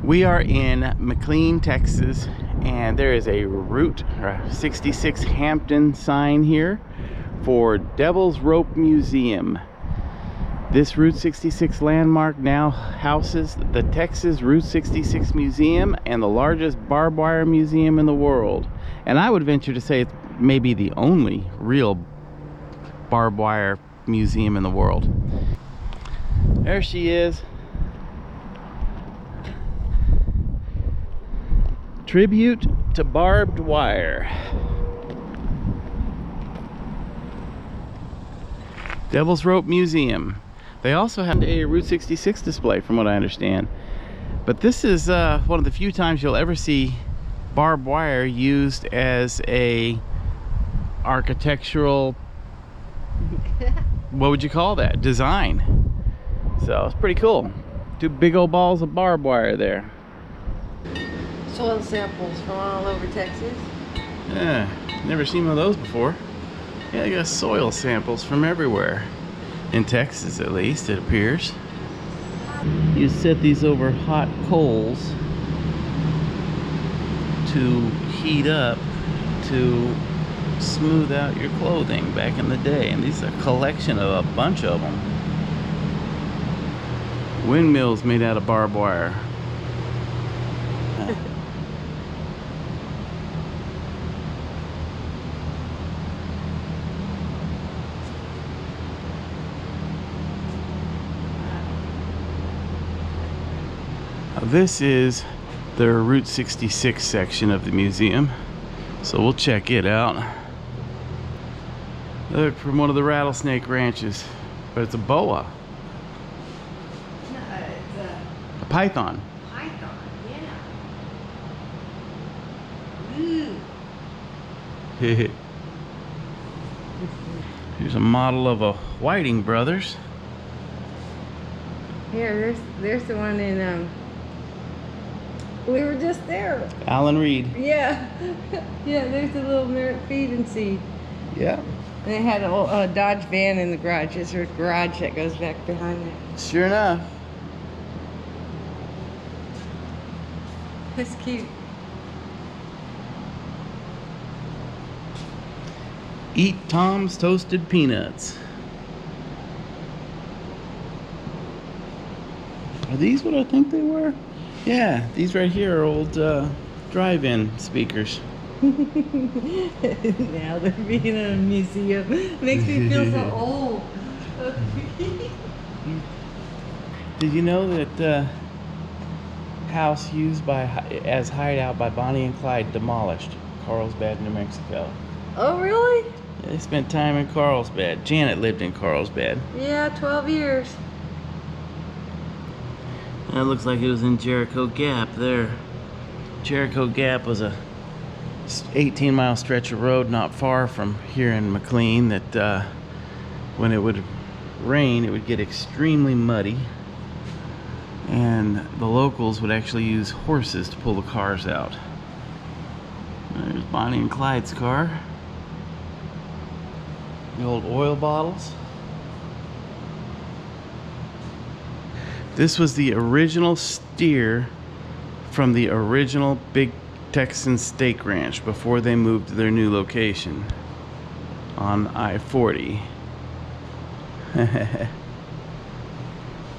We are in McLean, Texas, and there is a Route 66 Hampton sign here for Devil's Rope Museum. This Route 66 landmark now houses the Texas Route 66 Museum and the largest barbed wire museum in the world. And I would venture to say it's maybe the only real barbed wire museum in the world. There she is. Tribute to barbed wire. Devil's Rope Museum. They also have a Route 66 display, from what I understand. But this is one of the few times you'll ever see barbed wire used as a architectural, what would you call that? Design. So it's pretty cool. Two big old balls of barbed wire there. Soil samples from all over Texas. Yeah, never seen one of those before. Yeah, you got soil samples from everywhere. In Texas, at least, it appears. You set these over hot coals to heat up to smooth out your clothing back in the day. And these are a collection of a bunch of them. Windmills made out of barbed wire. This is the Route 66 section of the museum, so we'll check it out. Look, from one of the rattlesnake ranches, but it's a boa. No, it's A python. python, yeah. Ooh. Here's a model of a Whiting Brothers. Here, there's the one in we were just there. Alan Reed. Yeah. Yeah, there's a little merit feed and seed. Yeah. And they had a Dodge van in the garage. There's a garage that goes back behind it. Sure enough. That's cute. Eat Tom's Toasted Peanuts. Are these what I think they were? Yeah, these right here are old drive-in speakers. Now they're being in a museum. Makes me feel so old. Did you know that house used as hideout by Bonnie and Clyde demolished? Carlsbad, New Mexico. Oh, really? Yeah, they spent time in Carlsbad. Janet lived in Carlsbad. Yeah, 12 years. That looks like it was in Jericho Gap there. Jericho Gap was a 18-mile stretch of road not far from here in McLean that when it would rain, it would get extremely muddy. And the locals would actually use horses to pull the cars out. There's Bonnie and Clyde's car. The old oil bottles. This was the original steer from the original Big Texan Steak Ranch before they moved to their new location on I-40.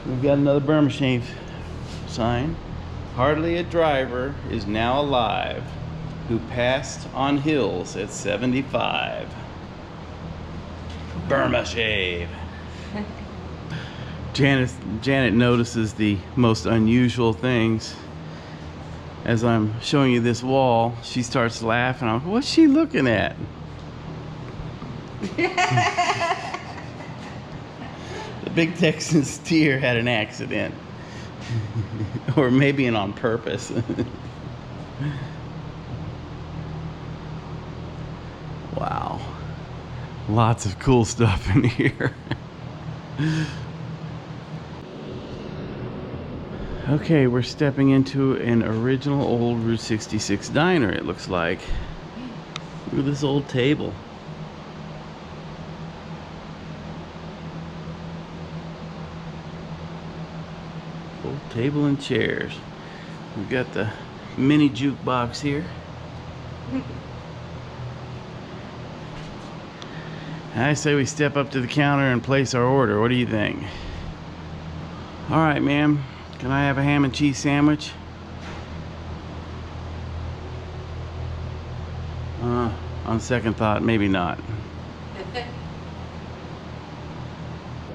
We've got another Burma Shave sign. Hardly a driver is now alive who passed on hills at 75. Burma Shave. Janet notices the most unusual things. As I'm showing you this wall, she starts laughing. I'm like, what's she looking at? The Big Texan steer had an accident. Or maybe an on purpose. Wow. Lots of cool stuff in here. Okay, we're stepping into an original old Route 66 diner, it looks like. Look at this old table. Old table and chairs. We've got the mini jukebox here. I say we step up to the counter and place our order. What do you think? All right, ma'am. Can I have a ham and cheese sandwich? On second thought, maybe not.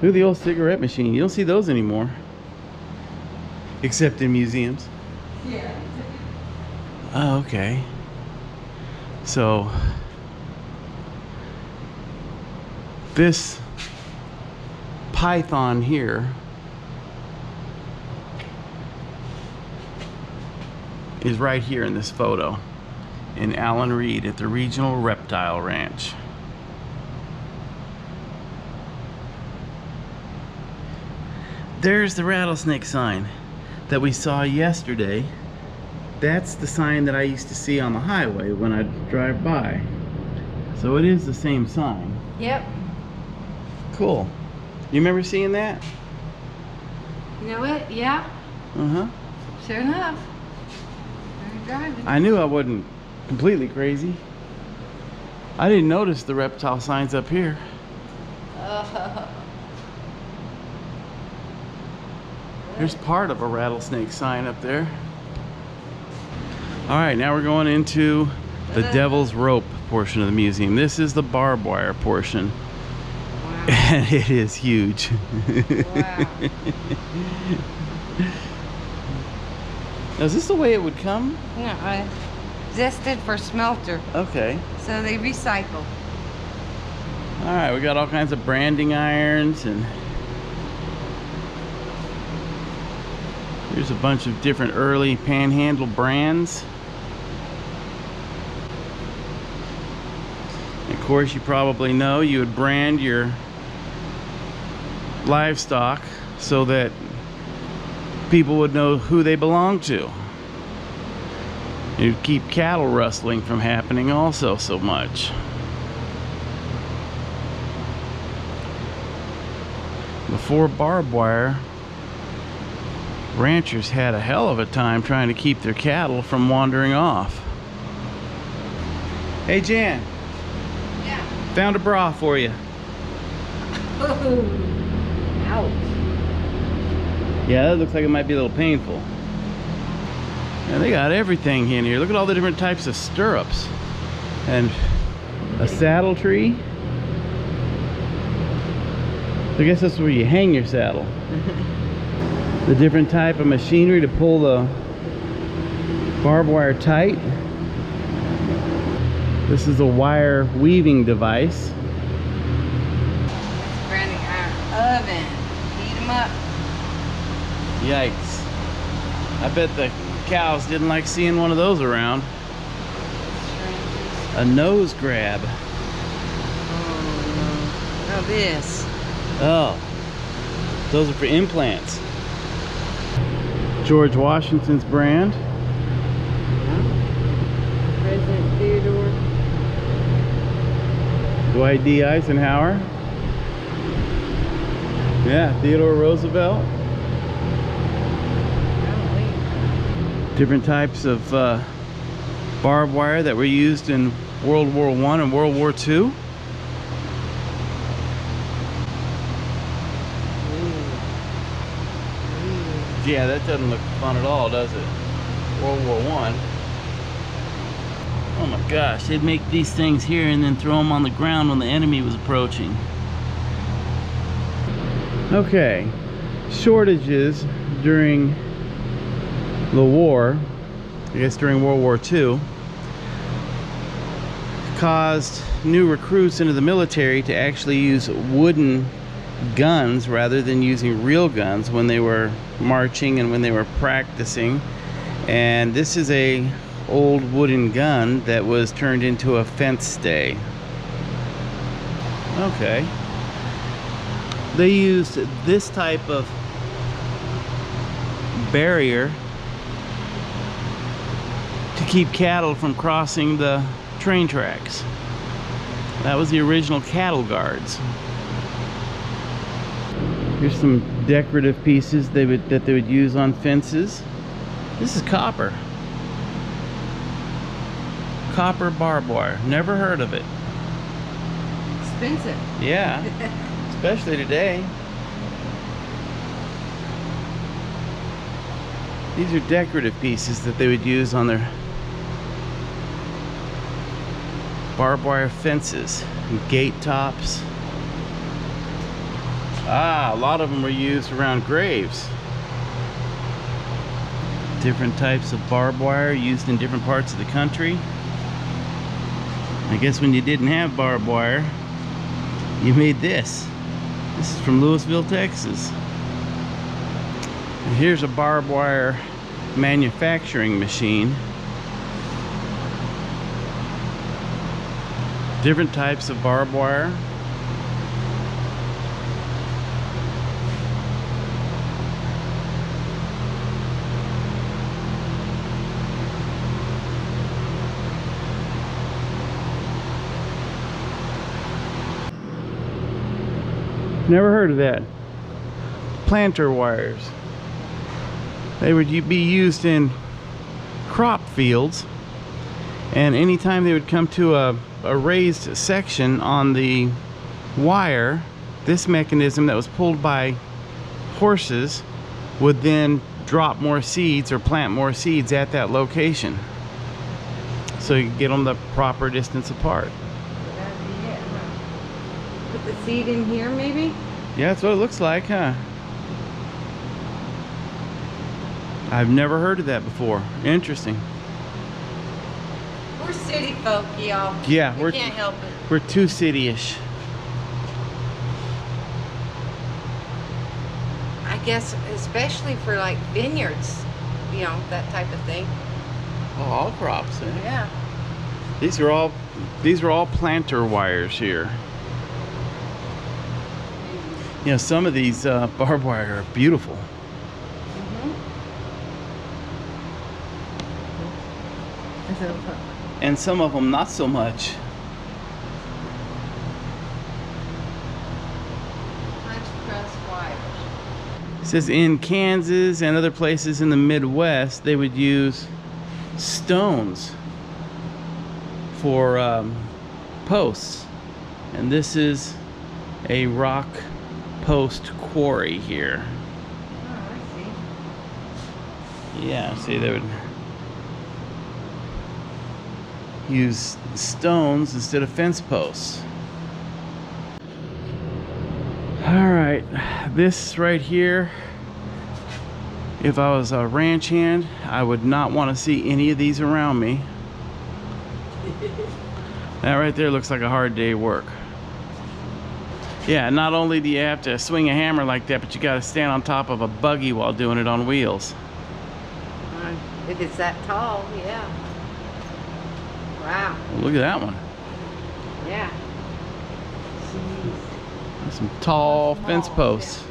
Look at the old cigarette machine. You don't see those anymore. Except in museums. Yeah. Oh, okay. So this python here is right here in this photo in Allen Reed at the Regional Reptile Ranch. There's the rattlesnake sign that we saw yesterday. That's the sign that I used to see on the highway when I drive by. So it is the same sign. Yep. Cool. You remember seeing that? You know what? Yeah. Uh-huh. Sure enough. We're driving. I knew I wasn't completely crazy. I didn't notice the reptile signs up here. There's part of a rattlesnake sign up there. All right, now we're going into the Devil's Rope portion of the museum. This is the barbed wire portion. Wow. And it is huge. Wow. Now, is this the way it would come? No, zested for smelter. Okay. So they recycle. All right, we got all kinds of branding irons, and here's a bunch of different early panhandle brands. Of course, you probably know you would brand your livestock so that people would know who they belong to. You'd keep cattle rustling from happening also so much. Before barbed wire, ranchers had a hell of a time trying to keep their cattle from wandering off. Hey Jan. Yeah. Found a bra for you. Ouch. Yeah, that looks like it might be a little painful. Yeah, they got everything in here. Look at all the different types of stirrups. And a saddle tree. I guess that's where you hang your saddle. The different type of machinery to pull the barbed wire tight. This is a wire weaving device. Branding iron oven. Heat them up. Yikes. I bet the cows didn't like seeing one of those around. A nose grab. Oh no. Oh, this. Oh, those are for implants. George Washington's brand. President Theodore. Dwight D. Eisenhower. Yeah, Theodore Roosevelt. Different types of barbed wire that were used in World War I and World War II. Yeah, that doesn't look fun at all, does it? World War I. Oh my gosh, they'd make these things here and then throw them on the ground when the enemy was approaching. Okay, shortages during the war, I guess during World War II, caused new recruits into the military to actually use wooden guns rather than using real guns when they were marching and when they were practicing. And this is a old wooden gun that was turned into a fence stay. Okay. They used this type of barrier to keep cattle from crossing the train tracks. That was the original cattle guards. Here's some decorative pieces that they would use on fences. This is copper. Copper barbed wire. Never heard of it. Expensive. Yeah, especially today. These are decorative pieces that they would use on their barbed wire fences and gate tops. Ah, a lot of them were used around graves. Different types of barbed wire used in different parts of the country. I guess when you didn't have barbed wire, you made this. This is from Louisville, Texas. And here's a barbed wire manufacturing machine. Different types of barbed wire. Never heard of that. Planter wires. They would be used in crop fields, and anytime they would come to a raised section on the wire, this mechanism that was pulled by horses would then drop more seeds or plant more seeds at that location, so you could get them the proper distance apart. That'd be it, huh? Put the seed in here, maybe? Yeah, that's what it looks like, huh? I've never heard of that before. Interesting. We're city folk, y'all. Yeah, we can't help it. We're too city-ish. I guess especially for like vineyards, you know, that type of thing. Oh, all crops, eh? Yeah. These are all planter wires here. You know, some of these barbed wire are beautiful. And some of them not so much. It says in Kansas and other places in the Midwest, they would use stones for posts. And this is a rock post quarry here. Oh, I see. Yeah, see, they would use stones instead of fence posts. All right, this right here, if I was a ranch hand, I would not want to see any of these around me. That right there looks like a hard day of work. Yeah, not only do you have to swing a hammer like that, but you got to stand on top of a buggy while doing it on wheels. If it's that tall, yeah. Wow. Well, look at that one. Yeah. Jeez. There's some tall fence posts.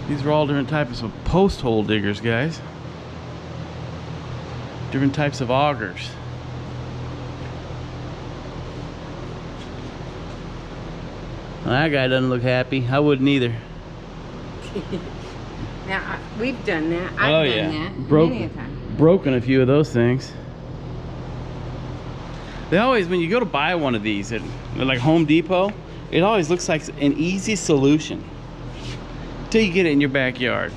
These are all different types of post hole diggers, guys. Different types of augers. Well, that guy doesn't look happy. I wouldn't either. Now, we've done that. I've done that many a time. Broken a few of those things. They always, when you go to buy one of these at like Home Depot, it always looks like an easy solution till you get it in your backyard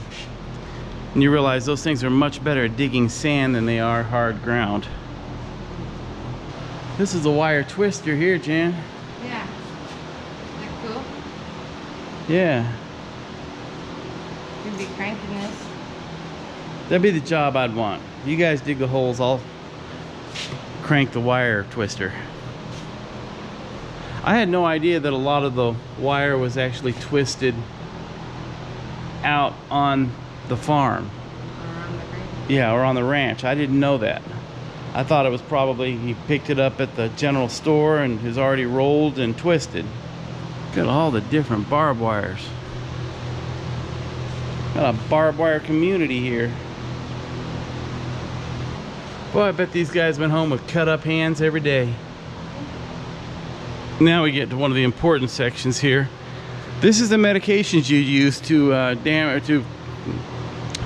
and you realize those things are much better at digging sand than they are hard ground. This is a wire twister here, Jan. Yeah. Isn't that cool? Yeah. You'd be cranking this. That'd be the job I'd want. You guys dig the holes, I'll crank the wire twister. I had no idea that a lot of the wire was actually twisted out on the farm. Or on the ranch. Yeah, or on the ranch. I didn't know that. I thought it was probably he picked it up at the general store and is already rolled and twisted. Got all the different barbed wires. Got a barbed wire community here. Boy, I bet these guys went home with cut up hands every day. Now we get to one of the important sections here. This is the medications you use to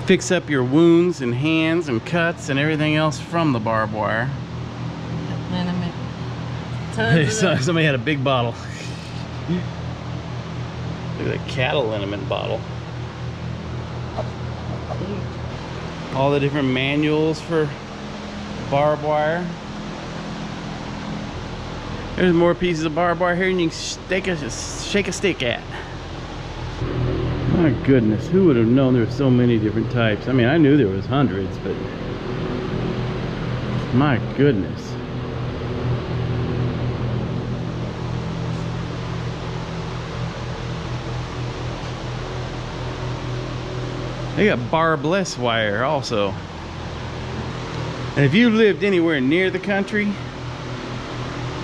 fix up your wounds and hands and cuts and everything else from the barbed wire. Liniment. Tons of Somebody had a big bottle. Look at the cattle liniment bottle. All the different manuals for barbed wire. There's more pieces of barbed wire here than you can shake a stick at. My goodness, who would have known there were so many different types? I mean, I knew there was hundreds, but my goodness. They got barbless wire also. And if you lived anywhere near the country,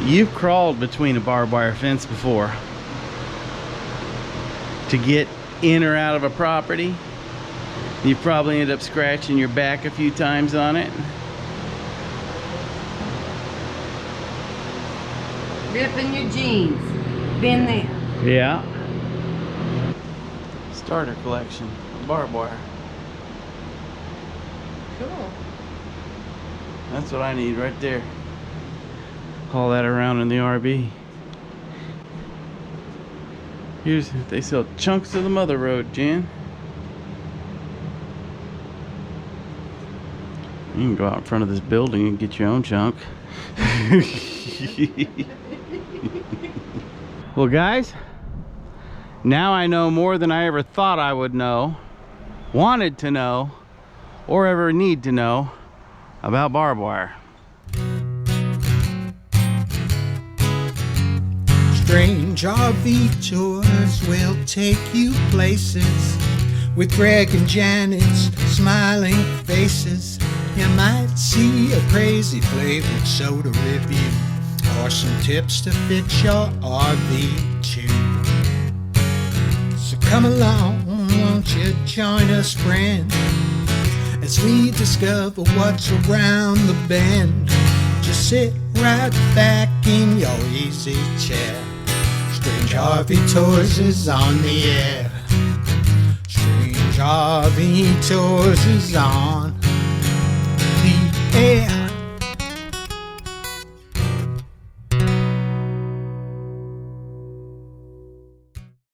you've crawled between a barbed wire fence before to get in or out of a property. You probably ended up scratching your back a few times on it. ripping your jeans. Been there. Yeah. Starter collection of barbed wire. Cool. That's what I need right there. Haul that around in the RV. Here's, they sell chunks of the mother road, Jen. You can go out in front of this building and get your own chunk. Well, guys, now I know more than I ever thought I would know, wanted to know, or ever need to know about barbed wire. Strange RV tours will take you places with Greg and Janet's smiling faces. You might see a crazy flavored soda review or some tips to fix your RV too. So come along, won't you join us, friend, as we discover what's around the bend. Just sit right back in your easy chair. Strange RV Tours is on the air. Strange RV Tours is on the air.